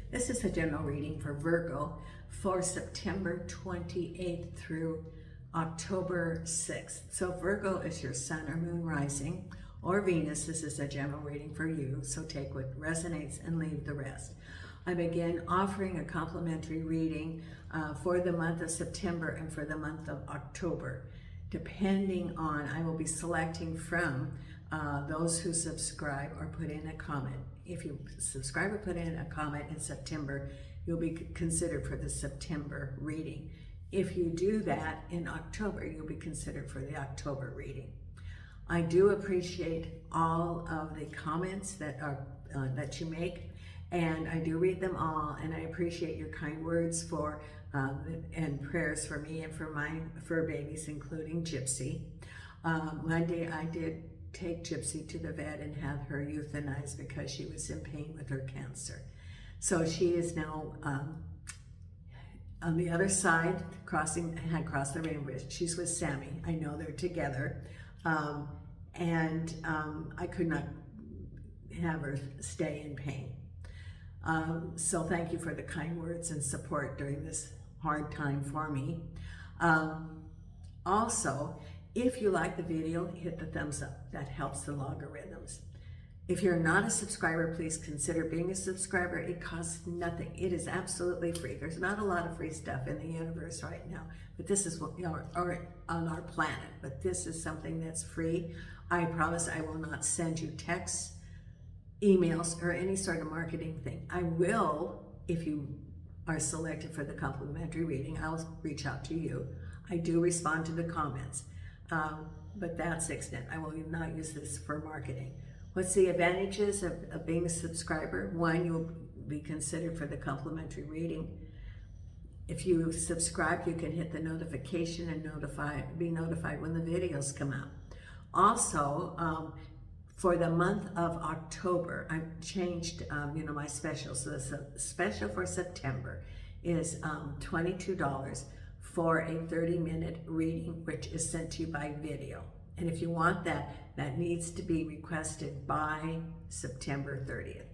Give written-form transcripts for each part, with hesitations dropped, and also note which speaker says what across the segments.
Speaker 1: This is a general reading for Virgo for September 28th through October 6th. So Virgo is your sun or moon rising or Venus. This is a general reading for you, so take what resonates and leave the rest. I begin offering a complimentary reading for the month of September and for the month of October. Depending on, I will be selecting from those who subscribe or put in a comment. If you subscribe or put in a comment in September, you'll be considered for the September reading. If you do that in October, you'll be considered for the October reading. I do appreciate all of the comments that you make, and I do read them all, and I appreciate your kind words for and prayers for me and for my fur babies, including Gypsy. Monday I did take Gypsy to the vet and have her euthanized because she was in pain with her cancer. So she is now on the other side, had crossed the rainbow. She's with Sammy. I know they're together. I could not have her stay in pain. So thank you for the kind words and support during this hard time for me. Also, if you like the video, hit the thumbs up. That helps the logarithms. If you're not a subscriber, please consider being a subscriber. It costs nothing. It is absolutely free. There's not a lot of free stuff in the universe right now, but this is what, or on our planet, but this is something that's free. I promise I will not send you texts, emails, or any sort of marketing thing. I will, if you are selected for the complimentary reading, I'll reach out to you. I do respond to the comments. But that's the extent. I will not use this for marketing. What's the advantages of being a subscriber? One, you'll be considered for the complimentary reading. If you subscribe, you can hit the notification and be notified when the videos come out. Also, for the month of October, I've changed my special. So the special for September is $22 for a 30-minute reading, which is sent to you by video. And if you want that, that needs to be requested by September 30th.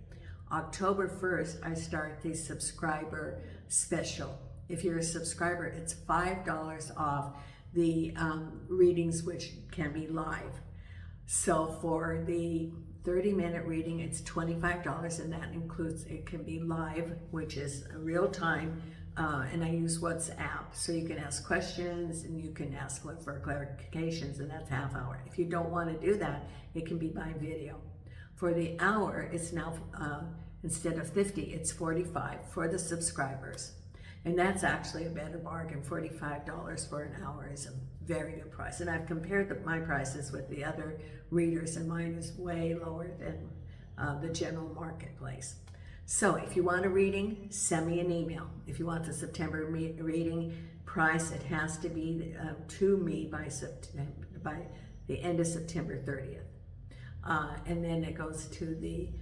Speaker 1: October 1st, I start the subscriber special. If you're a subscriber, it's $5 off the readings, which can be live. So for the 30-minute reading, it's $25, and that includes, it can be live, which is real time, and I use WhatsApp, so you can ask questions and you can ask for clarifications, and that's half hour. If you don't want to do that, it can be by video. For the hour, it's now, instead of 50, it's 45 for the subscribers. And that's actually a better bargain. $45 for an hour is a very good price. And I've compared my prices with the other readers, and mine is way lower than the general marketplace. So if you want a reading, send me an email. If you want the September reading price, it has to be to me by the end of September 30th. And then it goes to the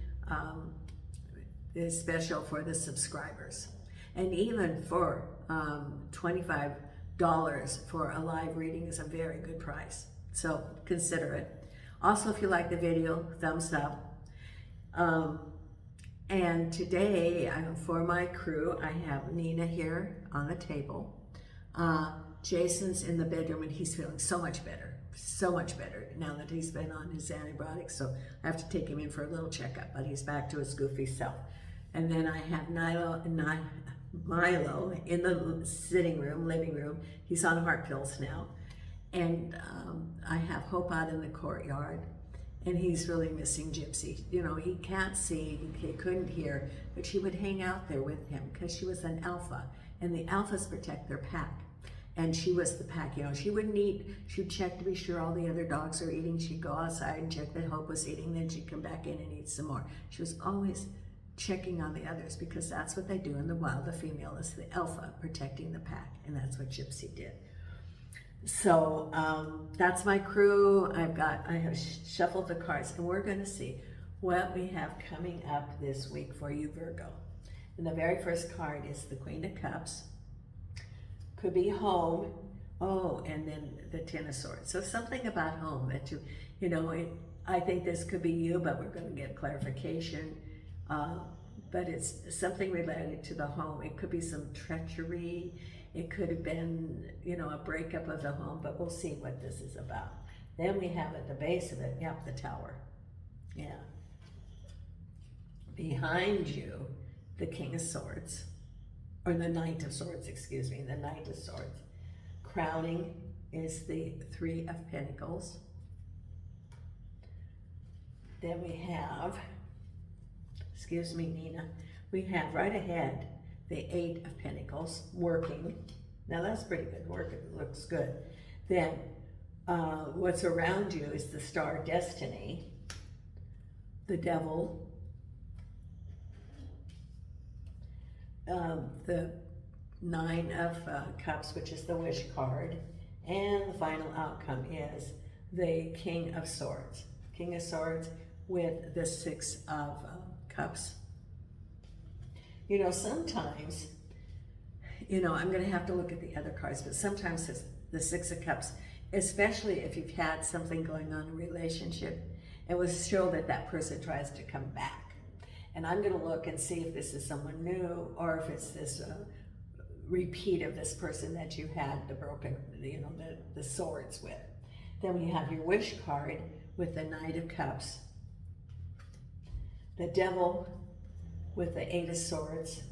Speaker 1: special for the subscribers. And even for $25 for a live reading is a very good price. So consider it. Also, if you like the video, thumbs up. And today, for my crew, I have Nina here on the table. Jason's in the bedroom, and he's feeling so much better now that he's been on his antibiotics. So I have to take him in for a little checkup, but he's back to his goofy self. And then I have Milo in the living room. He's on heart pills now. And I have Hope out in the courtyard. And he's really missing Gypsy. You know, he can't see, he couldn't hear, but she would hang out there with him because she was an alpha, and the alphas protect their pack. And she was the pack, you know, she wouldn't eat, she'd check to be sure all the other dogs are eating. She'd go outside and check that Hope was eating, then she'd come back in and eat some more. She was always checking on the others because that's what they do in the wild. The female is the alpha protecting the pack, and that's what Gypsy did. So that's my crew. I have shuffled the cards, and we're going to see what we have coming up this week for you, Virgo. And the very first card is the Queen of Cups. Could be home. Oh, and then the Ten of Swords. So something about home that I think this could be you, but we're going to get clarification. but it's something related to the home. It could be some treachery. It could have been, you know, a breakup of the home, but we'll see what this is about. Then we have at the base of it, yep, the Tower. Yeah. Behind you, the King of Swords, or the Knight of Swords, excuse me, the Knight of Swords. Crowning is the Three of Pentacles. Then we have, excuse me, Nina, we have right ahead the Eight of Pentacles, working. Now that's pretty good, working, looks good. Then what's around you is the Star Destiny, the Devil, the Nine of Cups, which is the Wish card, and the final outcome is the King of Swords. King of Swords with the Six of Cups. You know, sometimes, you know, I'm going to have to look at the other cards, but sometimes the Six of Cups, especially if you've had something going on in a relationship, it will show that that person tries to come back. And I'm going to look and see if this is someone new or if it's this repeat of this person that you had the broken, you know, the swords with. Then we have your Wish card with the Knight of Cups, the Devil with the Eight of Swords,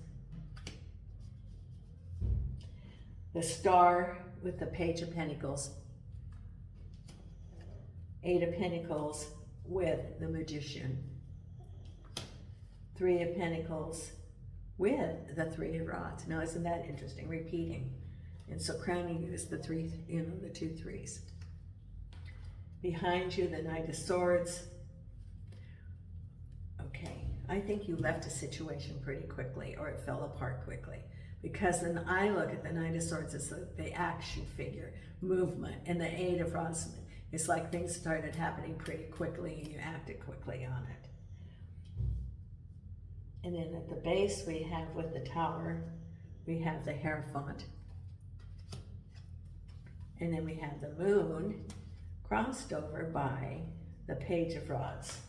Speaker 1: the Star with the Page of Pentacles, Eight of Pentacles with the Magician, Three of Pentacles with the Three of Rods. Now, isn't that interesting? Repeating. And so crowning you is the three, you know, the two threes. Behind you, the Knight of Swords. Okay, I think you left a situation pretty quickly, or it fell apart quickly. Because then I look at the Knight of Swords as the action figure, movement, and the Eight of Rods. It's like things started happening pretty quickly and you acted quickly on it. And then at the base we have with the Tower, we have the Hierophant. And then we have the Moon crossed over by the Page of Rods.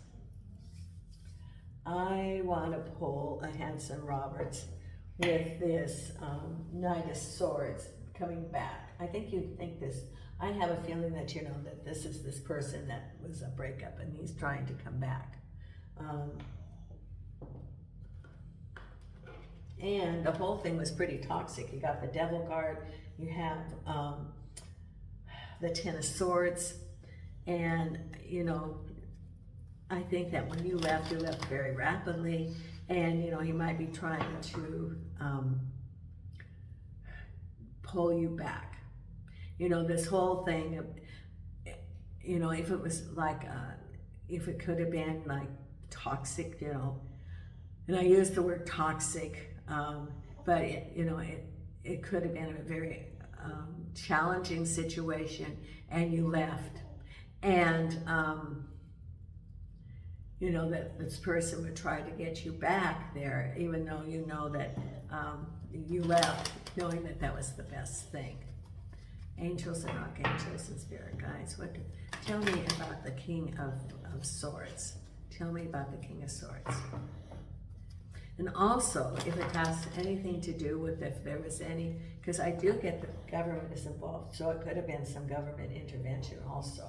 Speaker 1: I want to pull a Hanson Roberts with this Knight of Swords coming back. I think you'd think this, I have a feeling that you know that this is this person that was a breakup and he's trying to come back. And the whole thing was pretty toxic. You got the Devil card, you have the Ten of Swords, and you know, I think that when you left very rapidly, and you know, he might be trying to pull you back. You know, this whole thing of, you know, if it was like, if it could have been like toxic, you know, and I use the word toxic, but it, you know, it could have been a very challenging situation, and you left, and you know, that this person would try to get you back there, even though you know that you left knowing that that was the best thing. Angels and archangels and spirit guides, tell me about the King of Swords. Tell me about the King of Swords. And also, if it has anything to do with if there was any, because I do get the government is involved, so it could have been some government intervention also.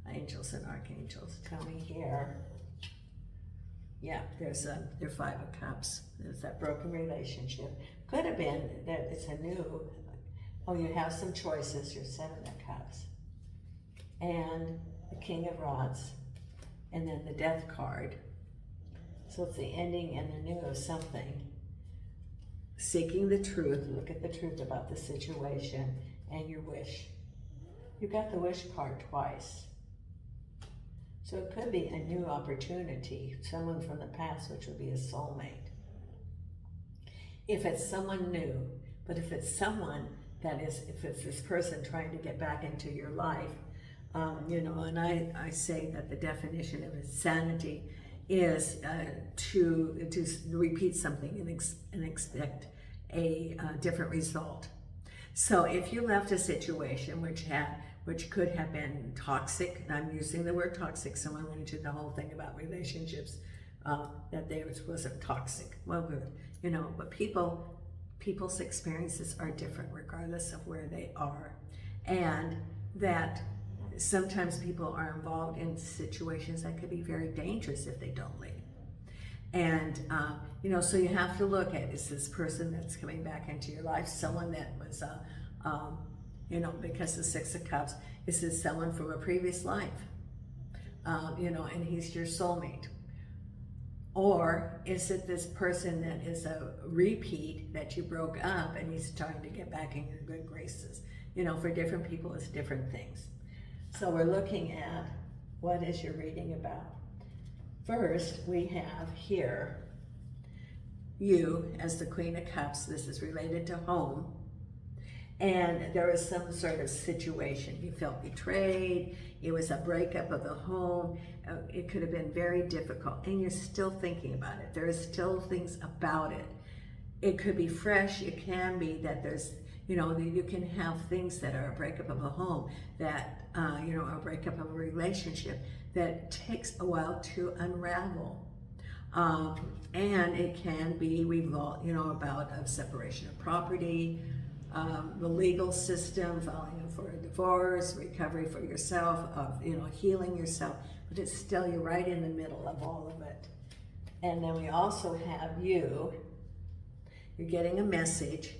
Speaker 1: Angels and archangels, tell me here. Yeah, there's there are Five of Cups. There's that broken relationship. Could have been that it's a new, oh, you have some choices, your Seven of Cups. And the King of Rods. And then the Death card. So it's the ending and the new of something. Seeking the truth, look at the truth about the situation and your wish. You got the Wish card twice. So it could be a new opportunity, someone from the past, which would be a soulmate. If it's someone new, but if it's someone that is, if it's this person trying to get back into your life, you know, and I say that the definition of insanity is to repeat something and expect a different result. So if you left a situation which could have been toxic, and I'm using the word toxic, someone went into the whole thing about relationships that they wasn't toxic. Well, good, you know, but people's experiences are different regardless of where they are, and that sometimes people are involved in situations that could be very dangerous if they don't leave. And, you know, so you have to look at, is this person that's coming back into your life someone that was, you know, because the Six of Cups, is this someone from a previous life? You know, and he's your soulmate. Or is it this person that is a repeat that you broke up and he's trying to get back in your good graces? You know, for different people, it's different things. So we're looking at what is your reading about. First, we have here you as the Queen of Cups. This is related to home. And there was some sort of situation. You felt betrayed. It was a breakup of the home. It could have been very difficult. And you're still thinking about it. There is still things about it. It could be fresh. It can be that there's, you know, you can have things that are a breakup of a home, that, you know, a breakup of a relationship that takes a while to unravel. And it can be, you know, about a separation of property, the legal system, filing for a divorce, recovery for yourself, of, you know, healing yourself, but it's still, you're right in the middle of all of it. And then we also have you're getting a message,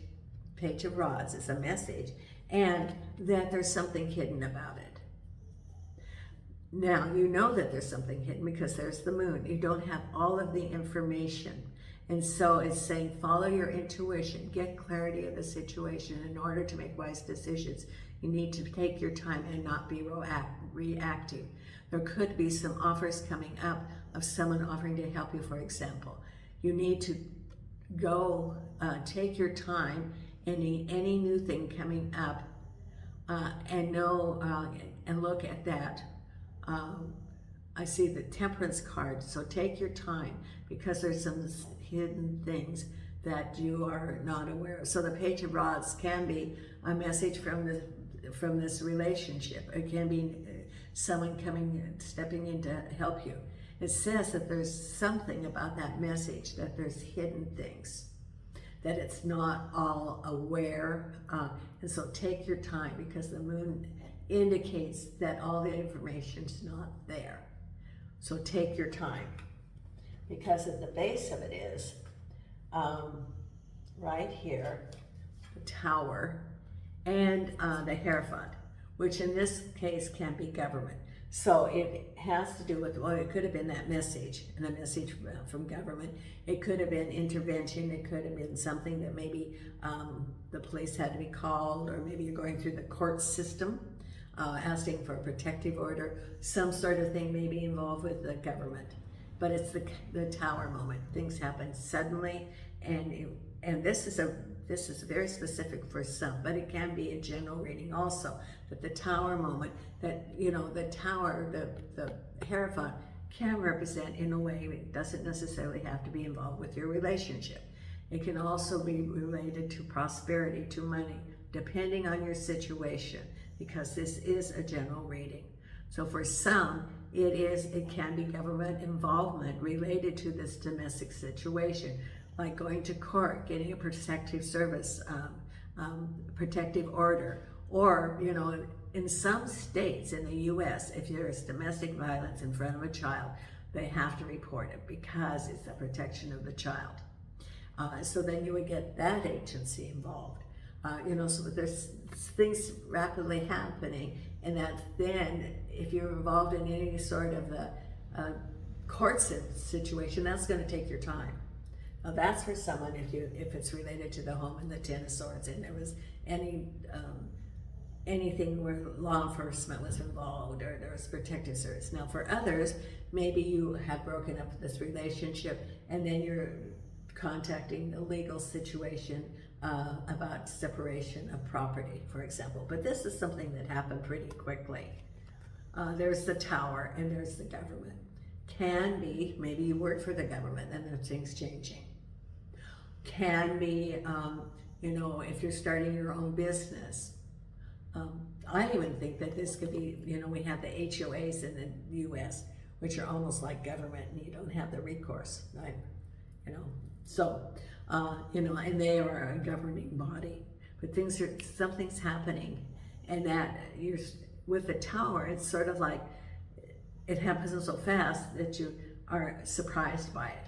Speaker 1: Page of Rods is a message, and that there's something hidden about it. Now, you know that there's something hidden because there's the moon. You don't have all of the information. And so it's saying, follow your intuition, get clarity of the situation. In order to make wise decisions, you need to take your time and not be reactive. There could be some offers coming up of someone offering to help you, for example. You need to go, take your time, any new thing coming up, and know, and look at that. I see the Temperance card, so take your time because there's some hidden things that you are not aware of. So the Page of Rods can be a message from this relationship. It can be someone stepping in to help you. It says that there's something about that message, that there's hidden things, that it's not all aware. And so take your time because the moon indicates that all the information's not there. So take your time, because at the base of it is right here, the Tower and the Hierophant, which in this case can be government. So it has to do with, well, it could have been that message, and a message from government. It could have been intervention. It could have been something that maybe the police had to be called, or maybe you're going through the court system, asking for a protective order. Some sort of thing may be involved with the government. But it's the Tower moment. Things happen suddenly, and this is very specific for some, but it can be a general reading also. But the Tower moment, that, you know, the Tower, the Hierophant can represent in a way, it doesn't necessarily have to be involved with your relationship. It can also be related to prosperity, to money, depending on your situation, because this is a general reading. So for some, it can be government involvement related to this domestic situation, like going to court, getting a protective service, protective order, or, you know, in some states in the U.S., if there's domestic violence in front of a child, they have to report it because it's the protection of the child. So then you would get that agency involved. You know, so there's things rapidly happening, and that then if you're involved in any sort of a court situation, that's going to take your time. Now that's for someone if it's related to the home and the Ten of Swords, and there was anything where law enforcement was involved or there was protective service. Now for others, maybe you have broken up this relationship and then you're contacting a legal situation about separation of property, for example. But this is something that happened pretty quickly. There's the Tower and there's the government. Can be, maybe you work for the government and there's things changing. Can be, you know, if you're starting your own business. I even think that this could be, you know, we have the HOAs in the US which are almost like government, and you don't have the recourse, right? You know, so, you know, and they are a governing body, but something's happening, and that you're, with the Tower, it's sort of like, it happens so fast that you are surprised by it.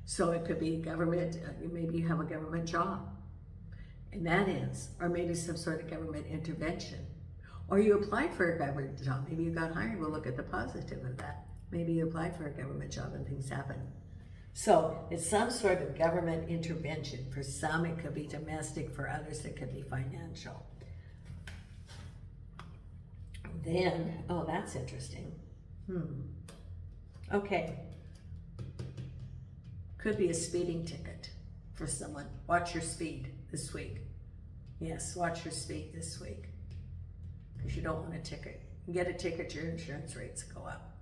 Speaker 1: So it could be government, maybe you have a government job, and that ends, or maybe some sort of government intervention. Or you applied for a government job, maybe you got hired. We'll look at the positive of that. Maybe you applied for a government job and things happen. So it's some sort of government intervention. For some, it could be domestic. For others, it could be financial. Then, oh, that's interesting. Okay. Could be a speeding ticket for someone. Watch your speed this week. Yes, watch your speed this week. Because you don't want a ticket. You get a ticket, your insurance rates go up.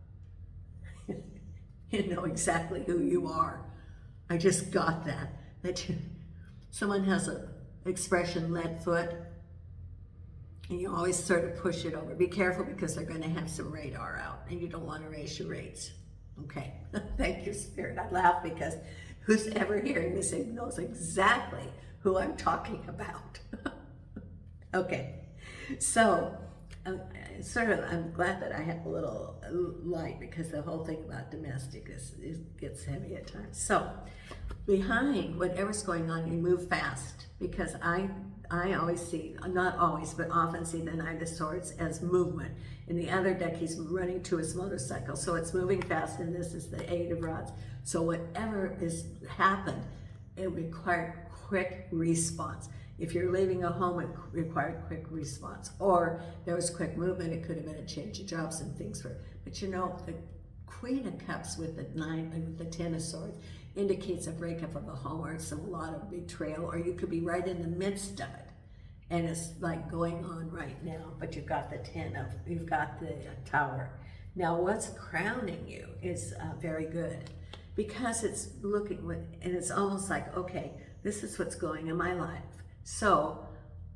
Speaker 1: You know exactly who you are. I just got that. Someone has an expression, lead foot, and you always sort of push it over. Be careful, because they're going to have some radar out, and you don't want to raise your rates. Okay, thank you, Spirit. I laugh because who's ever hearing this knows exactly who I'm talking about. Okay, so I'm glad that I have a little light, because the whole thing about domestic gets heavy at times. So behind whatever's going on, you move fast, because I always see, not always, but often see the Knight of Swords as movement. In the other deck, he's running to his motorcycle, so it's moving fast, and this is the Eight of Rods. So whatever has happened, it required quick response. If you're leaving a home, it required quick response. Or there was quick movement, it could have been a change of jobs and things. But you know, the Queen of Cups with the Nine and with the Ten of Swords indicates a breakup of a home, or a lot of betrayal, or you could be right in the midst of it. And it's like going on right now, but you've got the you've got the Tower. Now what's crowning you is very good, because it's looking, and it's almost like, okay, this is what's going in my life. So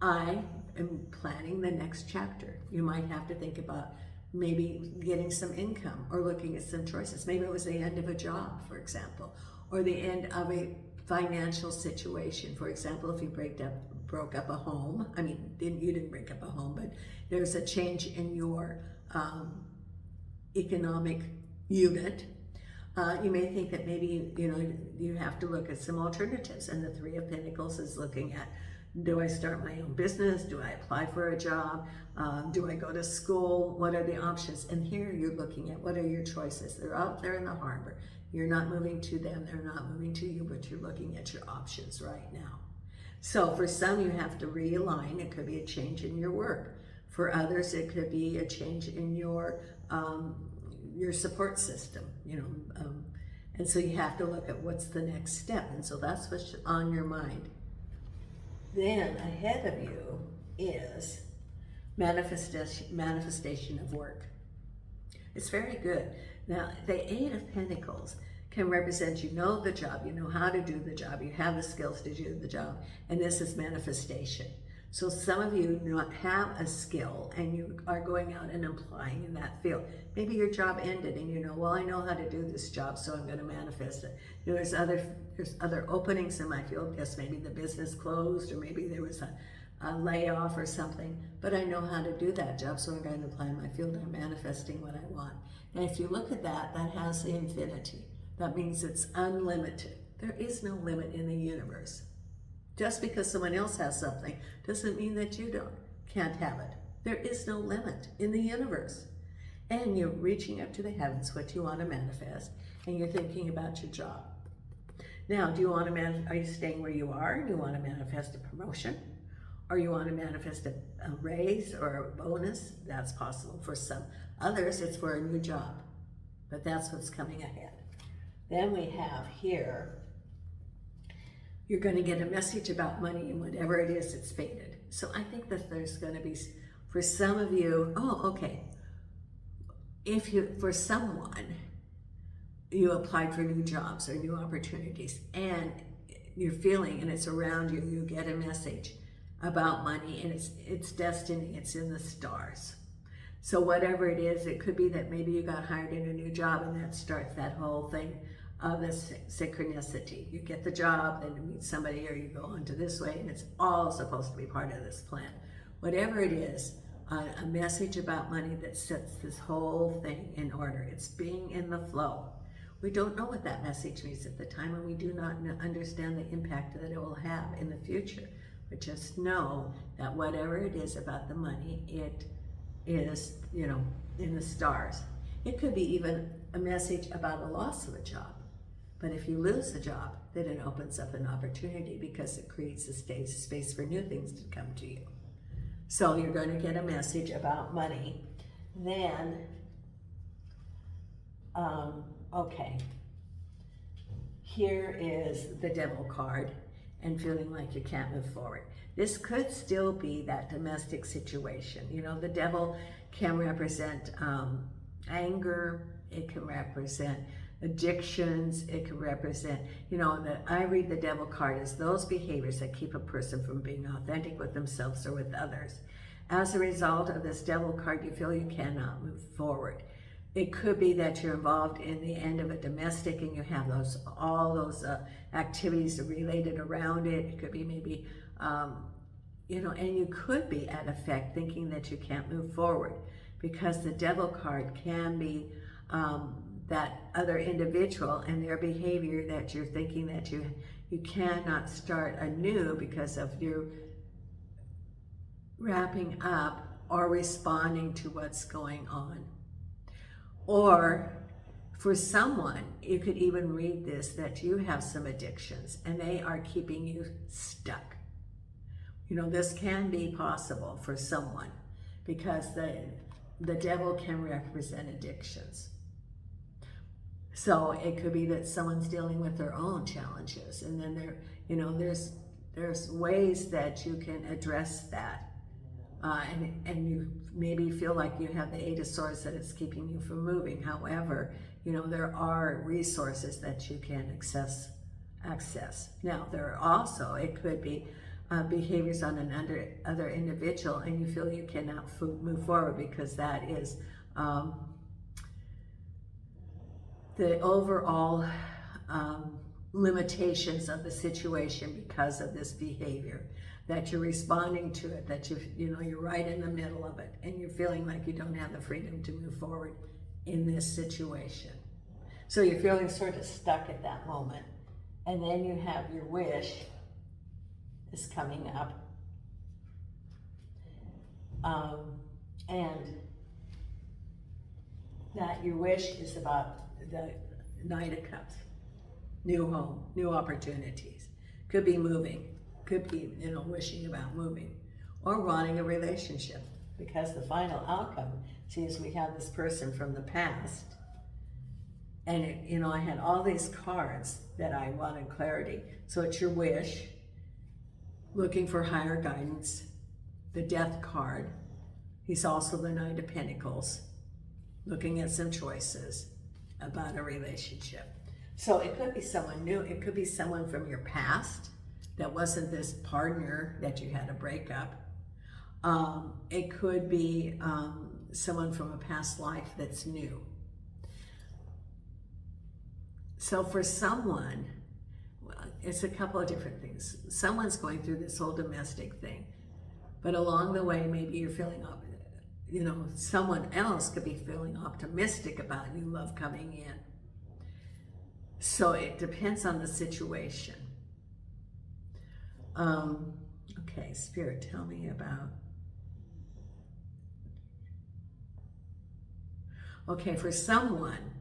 Speaker 1: I am planning the next chapter. You might have to think about maybe getting some income, or looking at some choices. Maybe it was the end of a job, for example, or the end of a financial situation. For example, if you broke up a home, I mean, you didn't break up a home, but there's a change in your economic unit. You may think that maybe, you know, you have to look at some alternatives, and the Three of Pentacles is looking at, do I start my own business? Do I apply for a job? Do I go to school? What are the options? And here you're looking at, what are your choices? They're out there in the harbor. You're not moving to them, they're not moving to you, but you're looking at your options right now. So for some, you have to realign. It could be a change in your work. For others, it could be a change in your support system, you know. And so you have to look at what's the next step. And so that's what's on your mind. Then ahead of you is manifestation of work. It's very good. Now, the Eight of Pentacles can represent, you know the job, you know how to do the job, you have the skills to do the job, and this is manifestation. So some of you do not have a skill, and you are going out and applying in that field. Maybe your job ended, and you know, well, I know how to do this job, so I'm going to manifest it. You know, there's other openings in my field. Yes, maybe the business closed, or maybe there was a layoff or something, but I know how to do that job, so I'm going to apply in my field. I'm manifesting what I want. And if you look at that, that has the infinity. That means it's unlimited. There is no limit in the universe. Just because someone else has something doesn't mean that you can't have it. There is no limit in the universe. And you're reaching up to the heavens, what you want to manifest, and you're thinking about your job. Now, do you want to are you staying where you are? Do you want to manifest a promotion? Or you want to manifest a raise or a bonus? That's possible for some. Others, it's for a new job. But that's what's coming ahead. Then we have here, you're going to get a message about money, and whatever it is, it's faded. So I think that there's going to be, for some of you, oh, okay. For someone, you applied for new jobs or new opportunities, and you're feeling, and it's around you, you get a message about money, and it's destiny, it's in the stars. So whatever it is, it could be that maybe you got hired in a new job and that starts that whole thing of this synchronicity. You get the job, then you meet somebody, or you go on to this way, and it's all supposed to be part of this plan. Whatever it is, a message about money that sets this whole thing in order. It's being in the flow. We don't know what that message means at the time, and we do not understand the impact that it will have in the future. But just know that whatever it is about the money, it is, you know, in the stars. It could be even a message about a loss of a job. But if you lose a job, then it opens up an opportunity because it creates a space for new things to come to you. So you're going to get a message about money. Then, okay, here is the Devil card and feeling like you can't move forward. This could still be that domestic situation. You know, the Devil can represent anger. It can represent addictions. It can represent, you know, I read the Devil card as those behaviors that keep a person from being authentic with themselves or with others. As a result of this Devil card, you feel you cannot move forward. It could be that you're involved in the end of a domestic and you have all those activities related around it. It could be maybe, you know, and you could be at effect thinking that you can't move forward because the Devil card can be that other individual and their behavior that you're thinking that you cannot start anew because of your wrapping up or responding to what's going on. Or for someone, you could even read this, that you have some addictions and they are keeping you stuck. You know, this can be possible for someone because the Devil can represent addictions. So it could be that someone's dealing with their own challenges, and then there's ways that you can address that. And you maybe feel like you have the 8 of Swords that it's keeping you from moving. However, you know, there are resources that you can access. Now, there are also, it could be behaviors on other individual, and you feel you cannot move forward because that is the overall limitations of the situation because of this behavior, that you're responding to it, that you're right in the middle of it, and you're feeling like you don't have the freedom to move forward in this situation. So you're feeling sort of stuck at that moment. And then you have your wish is coming up. And that your wish is about the Knight of Cups. New home, new opportunities. Could be moving. Could be, wishing about moving. Or wanting a relationship. Because the final outcome, sees we have this person from the past. And I had all these cards that I wanted clarity. So it's your wish, looking for higher guidance, the Death card. He's also the Knight of Pentacles, looking at some choices about a relationship. So it could be someone new. It could be someone from your past that wasn't this partner that you had to break up. It could be someone from a past life that's new. So for someone, well, it's a couple of different things. Someone's going through this whole domestic thing, but along the way, maybe you're feeling, someone else could be feeling optimistic about new love coming in. So it depends on the situation. Okay, Spirit, tell me about. Okay, for someone,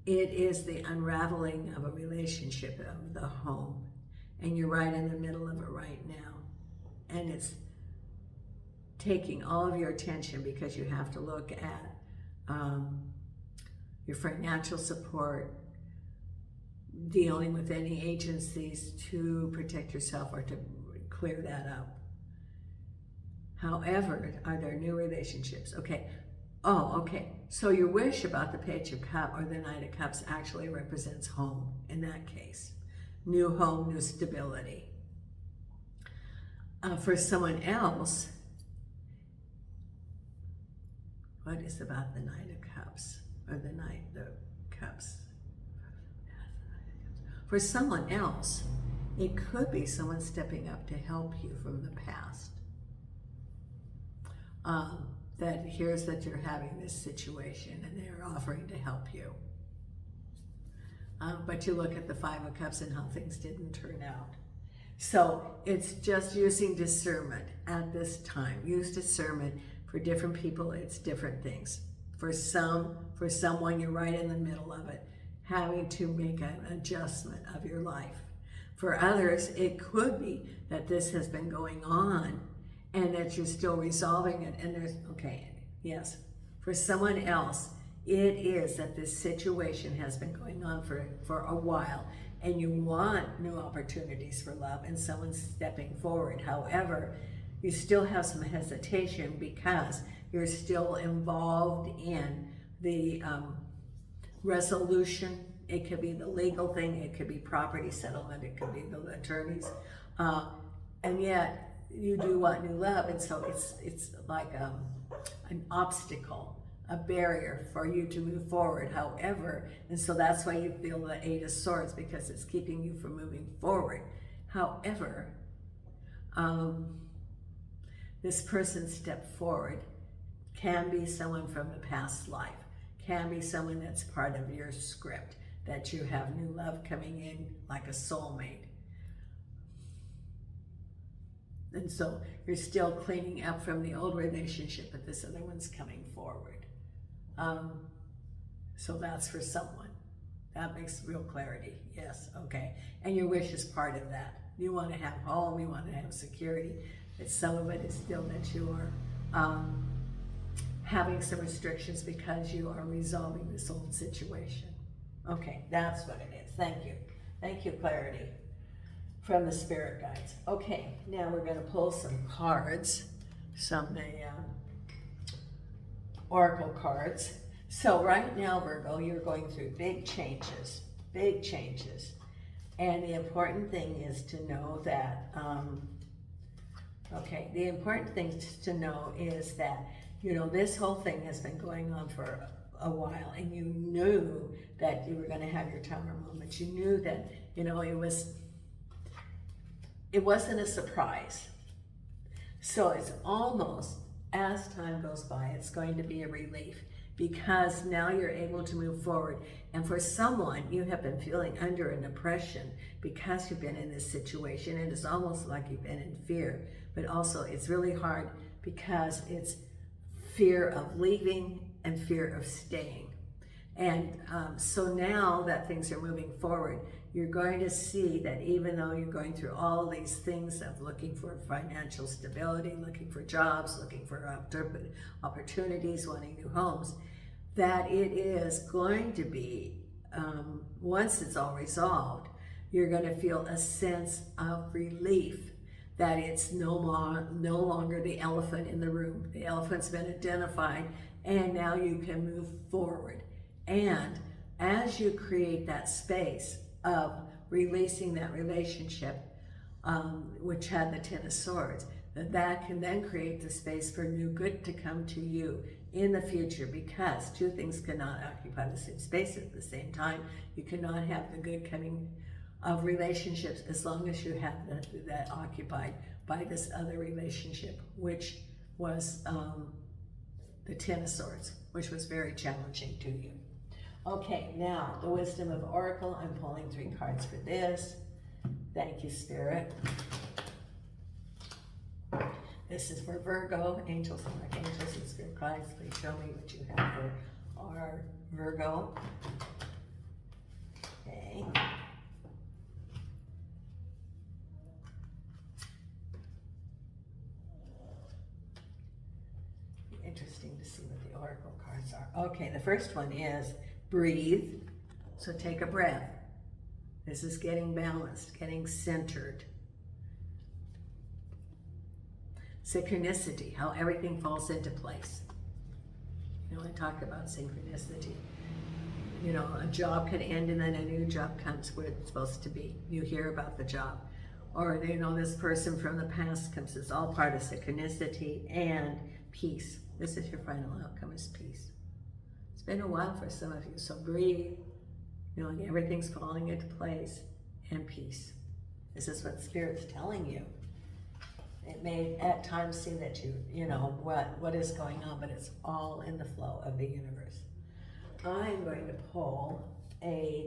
Speaker 1: it is the unraveling of a relationship of the home. And you're right in the middle of it right now. And it's taking all of your attention because you have to look at your financial support, dealing with any agencies to protect yourself or to clear that up. However, are there new relationships? Okay. Oh, okay. So your wish about the Page of Cups or the Knight of Cups actually represents home in that case. New home, new stability. For someone else, What is about the Knight of Cups, or the Cups? For someone else, it could be someone stepping up to help you from the past. That hears that you're having this situation and they're offering to help you. But you look at the Five of Cups and how things didn't turn out. So it's just using discernment at this time. Use discernment. For different people, it's different things. For someone, you're right in the middle of it, having to make an adjustment of your life. For others, it could be that this has been going on and that you're still resolving it, and there's, okay, yes. For someone else, it is that this situation has been going on for a while, and you want new opportunities for love, and someone's stepping forward. However, you still have some hesitation because you're still involved in the resolution. It could be the legal thing, it could be property settlement, it could be the attorneys, and yet you do want new love, and so it's like an obstacle, a barrier for you to move forward. However, and so that's why you feel the Eight of Swords, because it's keeping you from moving forward. However, this person stepped forward can be someone from the past life, can be someone that's part of your script, that you have new love coming in like a soulmate. And so you're still cleaning up from the old relationship, but this other one's coming forward. So that's for someone. That makes real clarity. Yes, okay. And your wish is part of that. You want to have home, you want to have security, but some of it is still that you are having some restrictions because you are resolving this old situation. Okay, that's what it is. Thank you. Thank you, clarity from the spirit guides. Okay, now we're going to pull some cards, some oracle cards. So right now, Virgo, you're going through big changes, big changes. And the important thing is to know that, the important thing to know is that, you know, this whole thing has been going on for a while, and you knew that you were going to have your tower moments. You knew that, you know, it wasn't a surprise. So it's almost, as time goes by, it's going to be a relief, because now you're able to move forward. And for someone, you have been feeling under an oppression because you've been in this situation, and it's almost like you've been in fear, but also it's really hard because it's fear of leaving and fear of staying. And so now that things are moving forward, you're going to see that even though you're going through all these things of looking for financial stability, looking for jobs, looking for opportunities, wanting new homes, that it is going to be, once it's all resolved, you're going to feel a sense of relief that it's no longer the elephant in the room. The elephant's been identified, and now you can move forward. And as you create that space of releasing that relationship, which had the Ten of Swords, that can then create the space for new good to come to you in the future, because two things cannot occupy the same space at the same time. You cannot have the good coming of relationships as long as you have that occupied by this other relationship, which was the Ten of Swords, which was very challenging to you. Okay, now the wisdom of Oracle. I'm pulling 3 cards for this. Thank you, Spirit. This is for Virgo, angels and archangels and spirit guides. Please show me what you have for our Virgo. Okay. Interesting to see what the oracle cards are. Okay, the first one is breathe. So take a breath. This is getting balanced, getting centered. Synchronicity, how everything falls into place. You know, I talk about synchronicity. You know, a job could end and then a new job comes where it's supposed to be. You hear about the job. Or, you know, this person from the past comes. It's all part of synchronicity and peace. This is your final outcome, is peace. It's been a while for some of you, so breathe, knowing everything's falling into place, and peace. This is what Spirit's telling you. It may at times seem that you know what is going on, but it's all in the flow of the universe. I'm going to pull a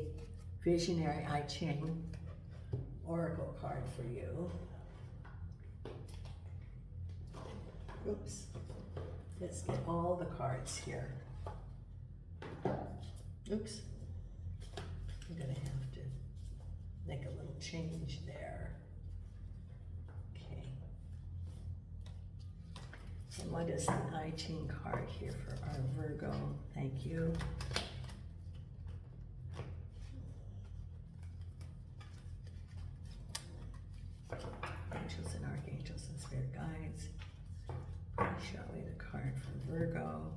Speaker 1: Visionary I Ching Oracle card for you. Oops. Let's get all the cards here. Oops. I'm going to have to make a little change there. Okay. And what is the I Ching card here for our Virgo? Thank you. Angels and archangels and spirit guides. Please show me the card for Virgo.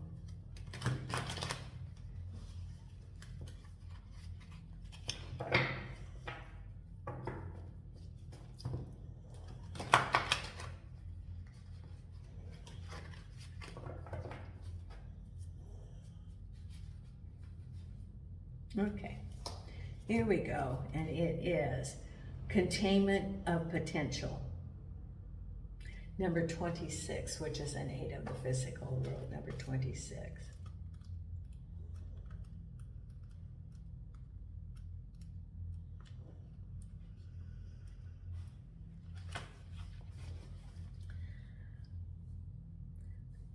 Speaker 1: Okay, here we go, and it is containment of potential. Number 26, which is an 8 of the physical world, number 26.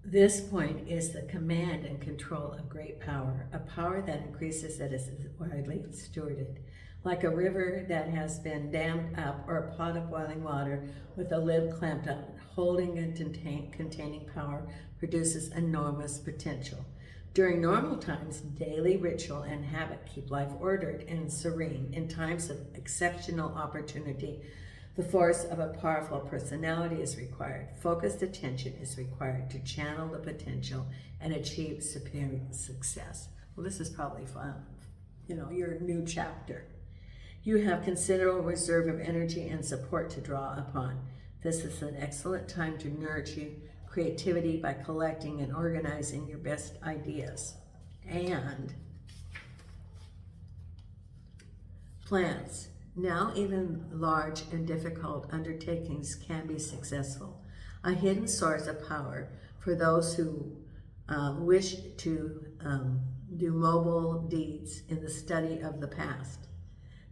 Speaker 1: This point is the command and control of great power, a power that increases that is widely stewarded. Like a river that has been dammed up, or a pot of boiling water with a lid clamped on, holding and containing power produces enormous potential. During normal times, daily ritual and habit keep life ordered and serene. In times of exceptional opportunity, the force of a powerful personality is required. Focused attention is required to channel the potential and achieve superior success. Well, this is probably fun, your new chapter. You have considerable reserve of energy and support to draw upon. This is an excellent time to nurture creativity by collecting and organizing your best ideas. And plans. Now even large and difficult undertakings can be successful. A hidden source of power for those who wish to do mobile deeds in the study of the past.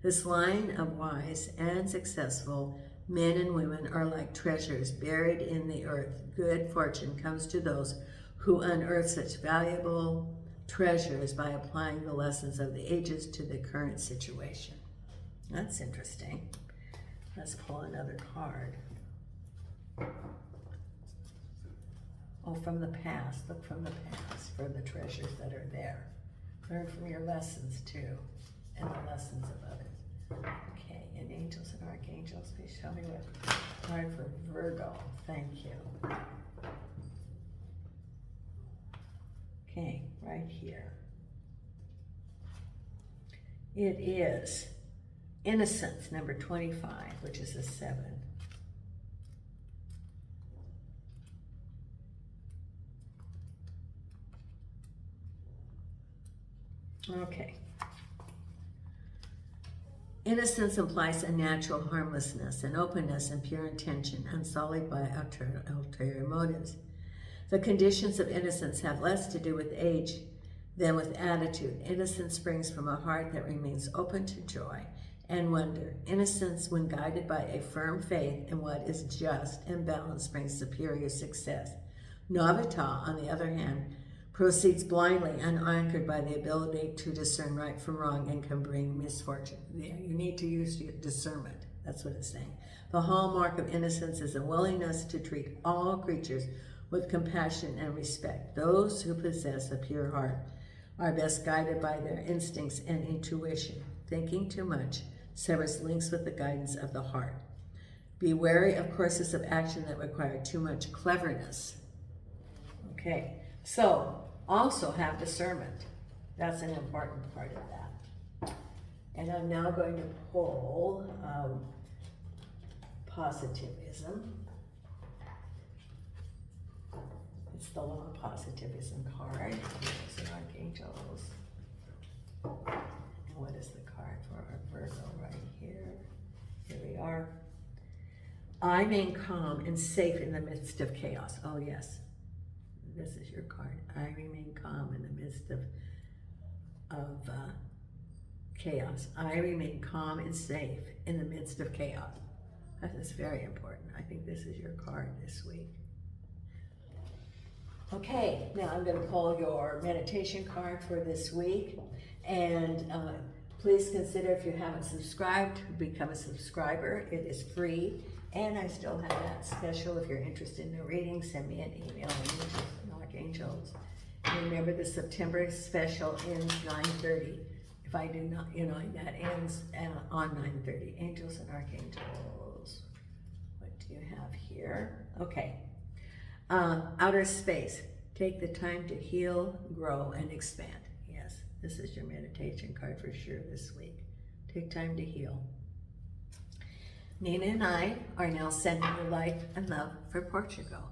Speaker 1: This line of wise and successful men and women are like treasures buried in the earth. Good fortune comes to those who unearth such valuable treasures by applying the lessons of the ages to the current situation. That's interesting. Let's pull another card. Oh, from the past. Look from the past for the treasures that are there. Learn from your lessons too, and the lessons of others. Okay, and angels and archangels, please show me what card for Virgo. Thank you. Okay, right here. It is Innocence, number 25, which is a 7. Okay. Innocence implies a natural harmlessness, an openness and pure intention, unsullied by ulterior motives. The conditions of innocence have less to do with age than with attitude. Innocence springs from a heart that remains open to joy and wonder. Innocence, when guided by a firm faith in what is just and balanced, brings superior success. Novitas, on the other hand, proceeds blindly, unanchored by the ability to discern right from wrong, and can bring misfortune. Yeah, you need to use your discernment. That's what it's saying. The hallmark of innocence is a willingness to treat all creatures with compassion and respect. Those who possess a pure heart are best guided by their instincts and intuition. Thinking too much severs links with the guidance of the heart. Be wary of courses of action that require too much cleverness. Okay, so also have discernment. That's an important part of that. And I'm now going to pull positivism. It's the law of positivism card. Angels and archangels. And what is the card for our Virgo right here? Here we are. I remain calm and safe in the midst of chaos. Oh yes, this is your card. I remain calm in the midst of chaos. I remain calm and safe in the midst of chaos. That is very important. I think this is your card this week. Okay, now I'm going to pull your meditation card for this week. And please consider, if you haven't subscribed, to become a subscriber. It is free. And I still have that special. If you're interested in a reading, send me an email, Angels and Archangels. And remember, the September special ends 9:30. If I do not, that ends on 9:30. Angels and Archangels. What do you have here? Okay. Outer space. Take the time to heal, grow, and expand. Yes, this is your meditation card for sure this week. Take time to heal. Nina and I are now sending you light and love for Portugal.